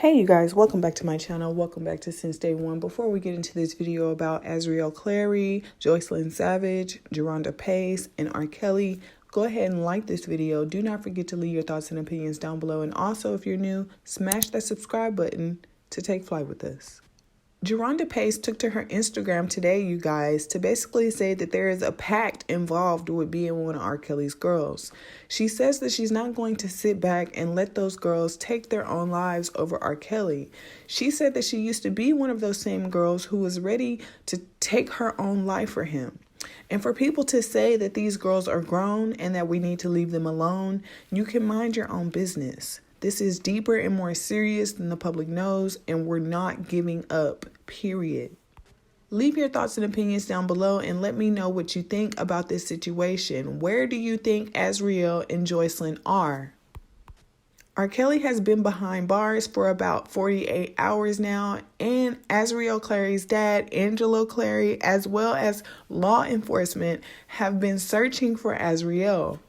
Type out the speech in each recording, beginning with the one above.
Hey you guys, welcome back to my channel. Welcome back to Since Day One. Before we get into this video about Azriel Clary, Jocelyn Savage, Jaronda Pace, and RKelly, go ahead and like this video. Do not forget to leave your thoughts and opinions down below. And also, if you're new, smash that subscribe button to take flight with us. Jaronda Pace took to her Instagram today, you guys, to basically say that there is a pact involved with being one of RKelly's girls. She says that she's not going to sit back and let those girls take their own lives over RKelly. She said that she used to be one of those same girls who was ready to take her own life for him. And for people to say that these girls are grown and that we need to leave them alone, you can mind your own business. This is deeper and more serious than the public knows, and we're not giving up, period. Leave your thoughts and opinions down below and let me know what you think about this situation. Where do you think Azriel and Jocelyn are? RKelly has been behind bars for about 48 hours now, and Azriel Clary's dad, Azriel Clary, as well as law enforcement, have been searching for Azriel.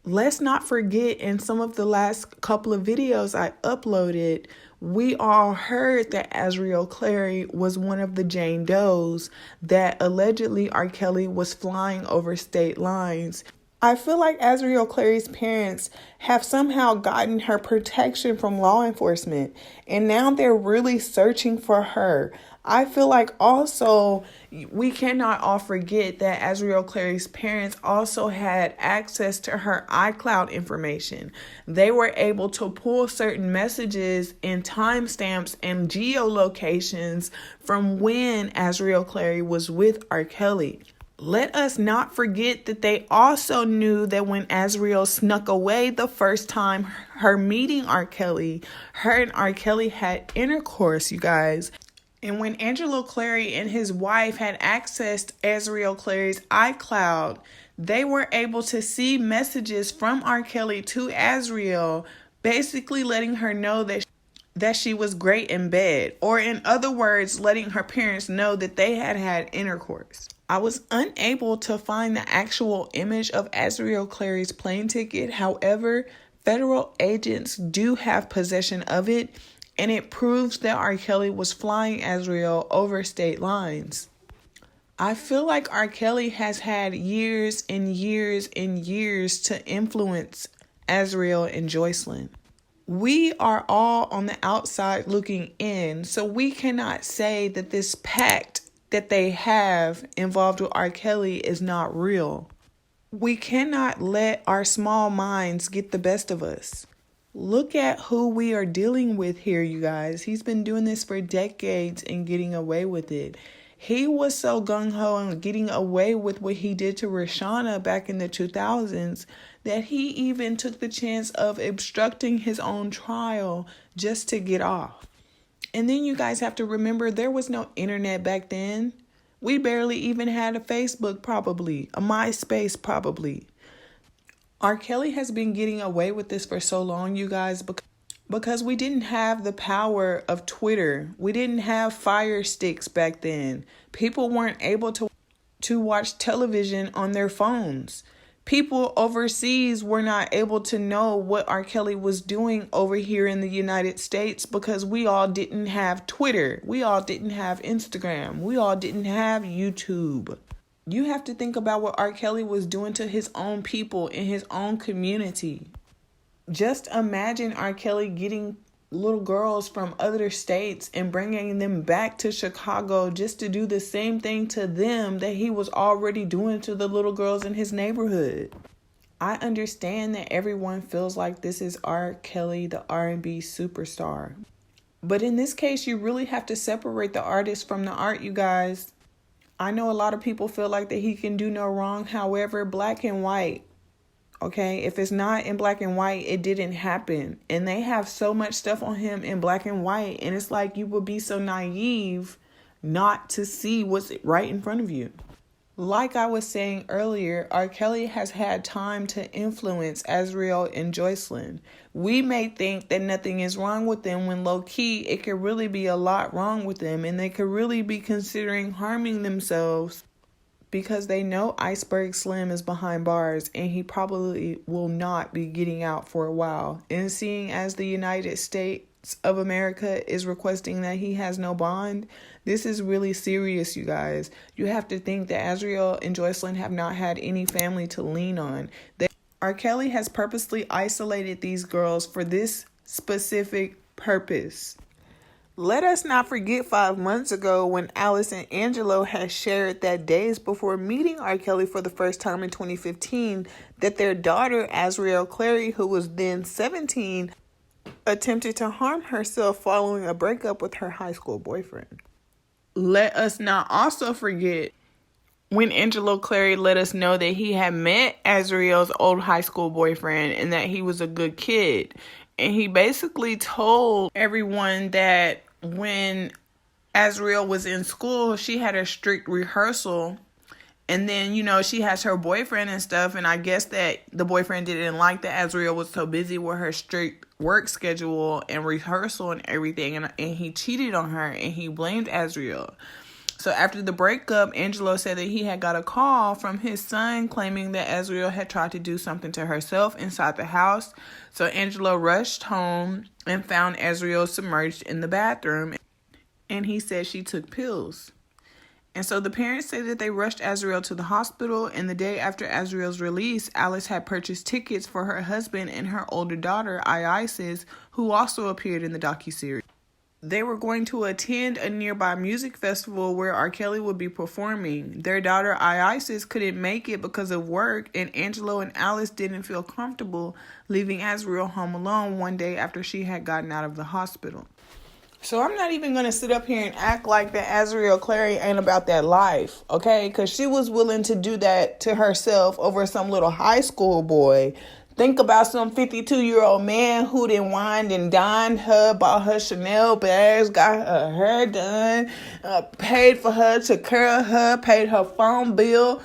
Let's not forget, in some of the last couple of videos I uploaded, we all heard that Azriel Clary was one of the Jane Does that allegedly RKelly was flying over state lines. I feel like Azriel Clary's parents have somehow gotten her protection from law enforcement, and now they're really searching for her. I feel like also we cannot all forget that Azriel Clary's parents also had access to her iCloud information. They were able to pull certain messages and timestamps and geolocations from when Azriel Clary was with RKelly. Let us not forget that they also knew that when Azriel snuck away the first time her meeting RKelly, her and RKelly had intercourse, you guys. And when Azriel Clary and his wife had accessed Azriel Clary's iCloud, they were able to see messages from RKelly to Azriel, basically letting her know that she was great in bed, or in other words, letting her parents know that they had had intercourse. I was unable to find the actual image of Azriel Clary's plane ticket. However, federal agents do have possession of it, and it proves that RKelly was flying Azriel over state lines. I feel like RKelly has had years and years and years to influence Azriel and Jocelyn. We are all on the outside looking in, so we cannot say that this pact that they have involved with RKelly is not real. We cannot let our small minds get the best of us. Look at who we are dealing with here, you guys. He's been doing this for decades and getting away with it. He was so gung-ho on getting away with what he did to Rashana back in the 2000s that he even took the chance of obstructing his own trial just to get off. And then you guys have to remember, there was no internet back then. We barely even had a Facebook, probably, a MySpace, probably. RKelly has been getting away with this for so long, you guys, because we didn't have the power of Twitter. We didn't have Fire Sticks back then. People weren't able to watch television on their phones. People overseas were not able to know what RKelly was doing over here in the United States because we all didn't have Twitter. We all didn't have Instagram. We all didn't have YouTube. You have to think about what RKelly was doing to his own people in his own community. Just imagine RKelly getting little girls from other states and bringing them back to Chicago just to do the same thing to them that he was already doing to the little girls in his neighborhood. I understand that everyone feels like this is RKelly, the R&B superstar. But in this case, you really have to separate the artist from the art, you guys. I know a lot of people feel like that he can do no wrong. However, black and white. Okay, if it's not in black and white, it didn't happen. And they have so much stuff on him in black and white. And it's like you would be so naive not to see what's right in front of you. Like I was saying earlier, RKelly has had time to influence Azriel and Jocelyn. We may think that nothing is wrong with them when low-key it could really be a lot wrong with them. And they could really be considering harming themselves because they know Iceberg Slim is behind bars and he probably will not be getting out for a while. And seeing as the United States of America is requesting that he has no bond. This is really serious, you guys. You have to think that Azriel and Jocelyn have not had any family to lean on. RKelly has purposely isolated these girls for this specific purpose. Let us not forget 5 months ago when Alice and Angelo had shared that days before meeting RKelly for the first time in 2015, that their daughter, Azriel Clary, who was then 17, attempted to harm herself following a breakup with her high school boyfriend. Let us not also forget when Angelo Clary let us know that he had met Azriel's old high school boyfriend and that he was a good kid. And he basically told everyone that when Azriel was in school, she had a strict rehearsal. And then, she has her boyfriend and stuff. And I guess that the boyfriend didn't like that Azriel was so busy with her strict work schedule and rehearsal and everything. And he cheated on her and he blamed Azriel. So after the breakup, Angelo said that he had got a call from his son claiming that Azriel had tried to do something to herself inside the house. So Angelo rushed home and found Azriel submerged in the bathroom. And he said she took pills. And so the parents say that they rushed Azriel to the hospital. And the day after Azriel's release, Alice had purchased tickets for her husband and her older daughter, Isis, who also appeared in the docuseries. They were going to attend a nearby music festival where RKelly would be performing. Their daughter Isis couldn't make it because of work, and Angelo and Alice didn't feel comfortable leaving Azriel home alone one day after she had gotten out of the hospital. So I'm not even going to sit up here and act like that Azriel Clary ain't about that life, okay? Because she was willing to do that to herself over some little high school boy. Think about some 52-year-old man who done wined and dined her, bought her Chanel bags, got her hair done, paid for her to curl her, paid her phone bill,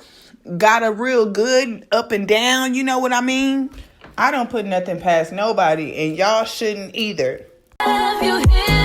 got her real good up and down, you know what I mean? I don't put nothing past nobody, and y'all shouldn't either. Have you